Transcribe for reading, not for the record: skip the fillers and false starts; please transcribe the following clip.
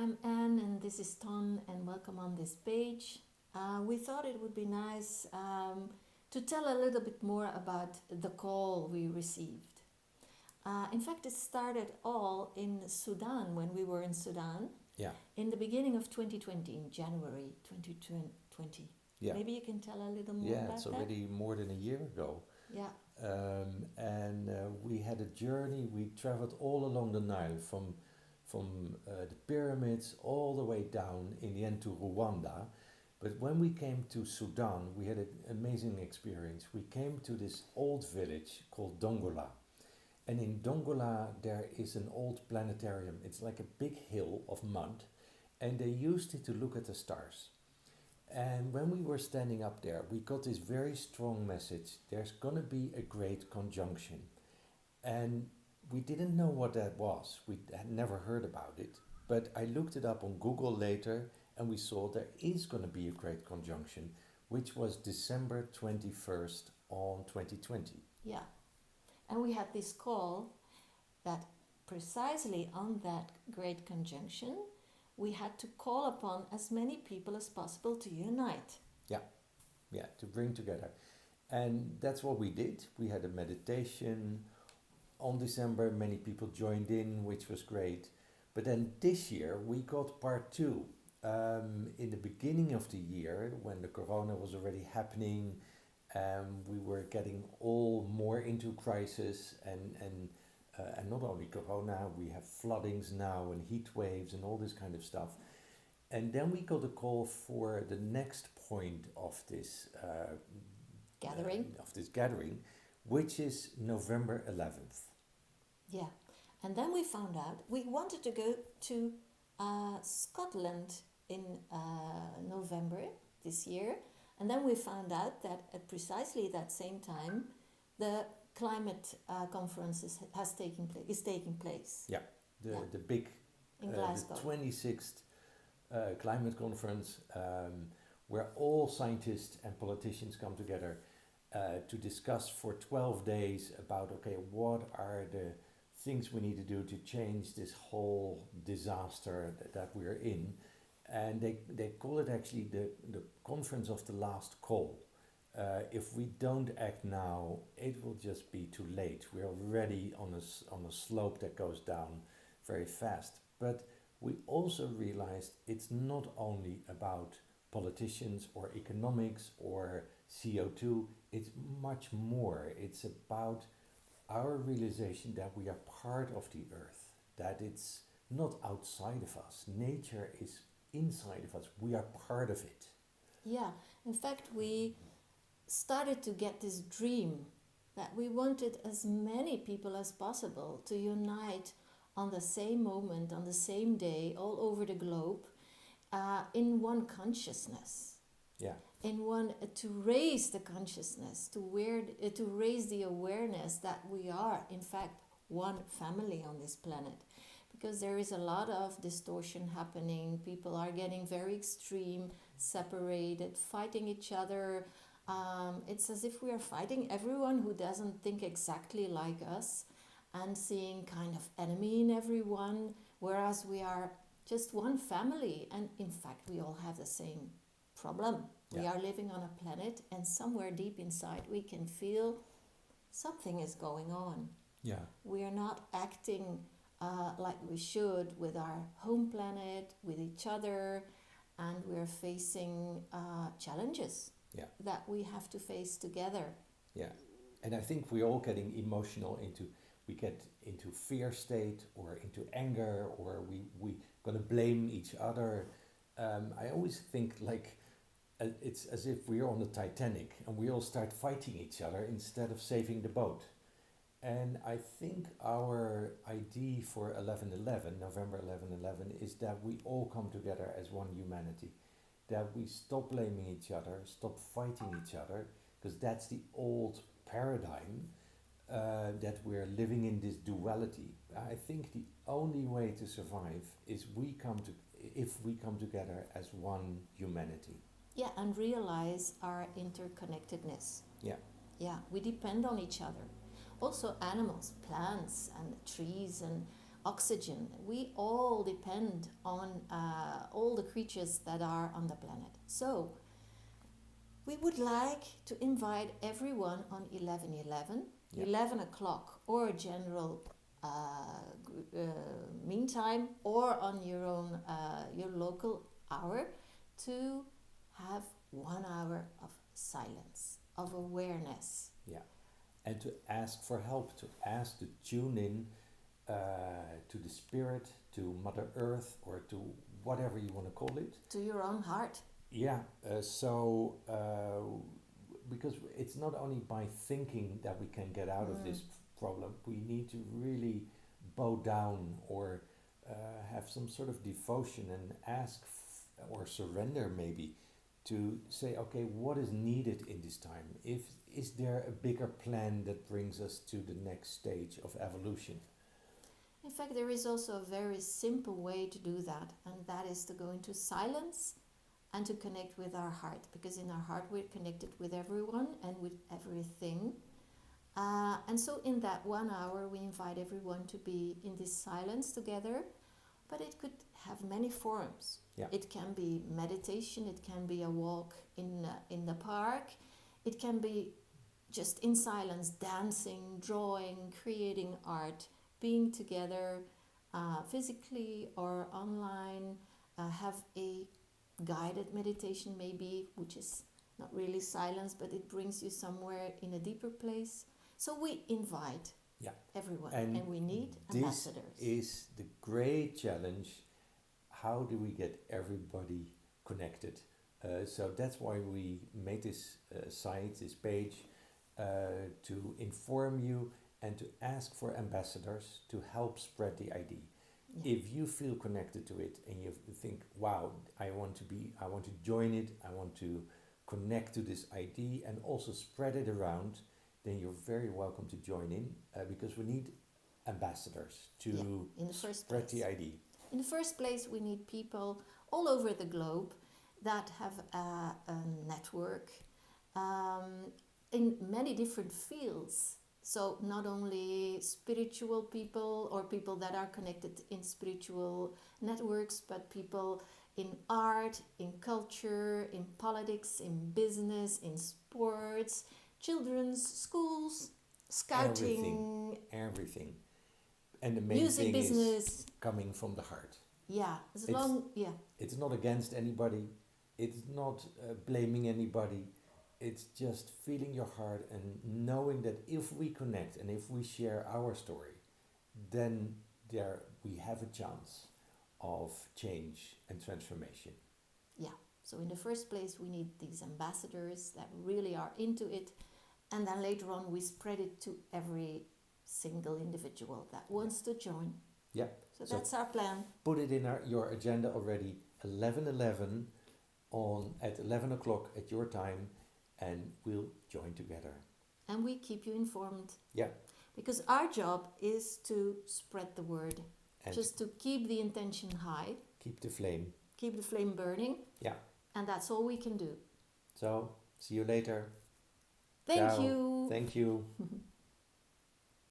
I'm Anne and this is Ton, and welcome on this page. We thought it would be nice to tell a little bit more about the call we received. In fact, it started all in Sudan, when we were in Sudan. Yeah. In the beginning of 2020, in January 2020. Yeah. Maybe you can tell a little more about that? Yeah, it's already more than a year ago. Yeah. And we had a journey. We traveled all along the Nile from the pyramids all the way down in the end to Rwanda. But when we came to Sudan, we had an amazing experience. We came to this old village called Dongola. And in Dongola, there is an old planetarium. It's like a big hill of mud. And they used it to look at the stars. And when we were standing up there, we got this very strong message. There's going to be a great conjunction. And we didn't know what that was. We had never heard about it. But I looked it up on Google later, and we saw there is going to be a great conjunction, which was December 21st on 2020. Yeah. And we had this call that precisely on that great conjunction, we had to call upon as many people as possible to unite. Yeah, to bring together. And that's what we did. We had a meditation on December. Many people joined in, which was great. But then this year we got part two. In the beginning of the year, when the corona was already happening, we were getting all more into crisis, and not only corona, we have floodings now and heat waves and all this kind of stuff. And then we got a call for the next point of this gathering, which is November 11th. Yeah, and then we found out we wanted to go to Scotland in November this year, and then we found out that at precisely that same time, the climate conference is taking place. Yeah, the big in Glasgow. The 26th climate conference, where all scientists and politicians come together to discuss for 12 days about, okay, what are the things we need to do to change this whole disaster that we're in. And they call it actually the conference of the last call. If we don't act now, it will just be too late. We're already on a slope that goes down very fast. But we also realized it's not only about politicians or economics or CO2, it's much more. It's about our realization that we are part of the earth, that it's not outside of us. Nature is inside of us. We are part of it. Yeah, in fact, we started to get this dream that we wanted as many people as possible to unite on the same moment, on the same day, all over the globe, in one consciousness. Yeah. In one to raise the consciousness, to raise the awareness that we are, in fact, one family on this planet. Because there is a lot of distortion happening. People are getting very extreme, separated, fighting each other. It's as if we are fighting everyone who doesn't think exactly like us, and seeing kind of enemy in everyone, whereas we are just one family, and in fact we all have the same problem. Yeah. We are living on a planet, and somewhere deep inside we can feel something is going on. Yeah. We are not acting like we should with our home planet, with each other, and we're facing challenges that we have to face together. Yeah, and I think we're all getting emotional we get into fear state or into anger, or we gonna blame each other. I always think like it's as if we're on the Titanic and we all start fighting each other instead of saving the boat. And I think our idea for 11/11, November 11/11, is that we all come together as one humanity. That we stop blaming each other, stop fighting each other, because that's the old paradigm, that we're living in this duality. I think the only way to survive is if we come together as one humanity. Yeah, and realize our interconnectedness. Yeah. Yeah, we depend on each other. Also animals, plants and trees and oxygen. We all depend on all the creatures that are on the planet. So we would like to invite everyone on 11/11, 11 o'clock, or general meantime, or on your own your local hour, to have 1 hour of silence, of awareness. Yeah, and to ask for help, to ask to tune in to the spirit, to Mother Earth, or to whatever you want to call it. To your own heart. Yeah, because it's not only by thinking that we can get out of this problem, we need to really bow down or have some sort of devotion and ask or surrender maybe to say, okay, what is needed in this time? Is there a bigger plan that brings us to the next stage of evolution? In fact, there is also a very simple way to do that, and that is to go into silence and to connect with our heart, because in our heart we're connected with everyone and with everything. And so in that 1 hour we invite everyone to be in this silence together, but it could have many forms. Yeah. It can be meditation, it can be a walk in the park, it can be just in silence, dancing, drawing, creating art, being together physically or online, have a guided meditation maybe, which is not really silence, but it brings you somewhere in a deeper place. So we invite everyone, and we need ambassadors. This is the great challenge. How do we get everybody connected? So that's why we made this site, this page, to inform you and to ask for ambassadors to help spread the idea. Yeah. If you feel connected to it and you think, wow, I want to join it, I want to connect to this idea and also spread it around, then you're very welcome to join in, because we need ambassadors to spread the idea. In the first place, we need people all over the globe that have a network in many different fields. So not only spiritual people or people that are connected in spiritual networks, but people in art, in culture, in politics, in business, in sports, children's schools, scouting, everything. And the main music thing business is coming from the heart. Yeah, It's not against anybody. It's not blaming anybody. It's just feeling your heart and knowing that if we connect and if we share our story, then we have a chance of change and transformation. Yeah. So in the first place, we need these ambassadors that really are into it, and then later on we spread it to every single individual that wants to join. Yeah. So that's our plan. Put it in your agenda already, 11/11 at 11 o'clock at your time, and we'll join together. And we keep you informed. Yeah. Because our job is to spread the word, and just to keep the intention high. Keep the flame. Keep the flame burning. Yeah. And that's all we can do. So, see you later. Thank you. Thank you.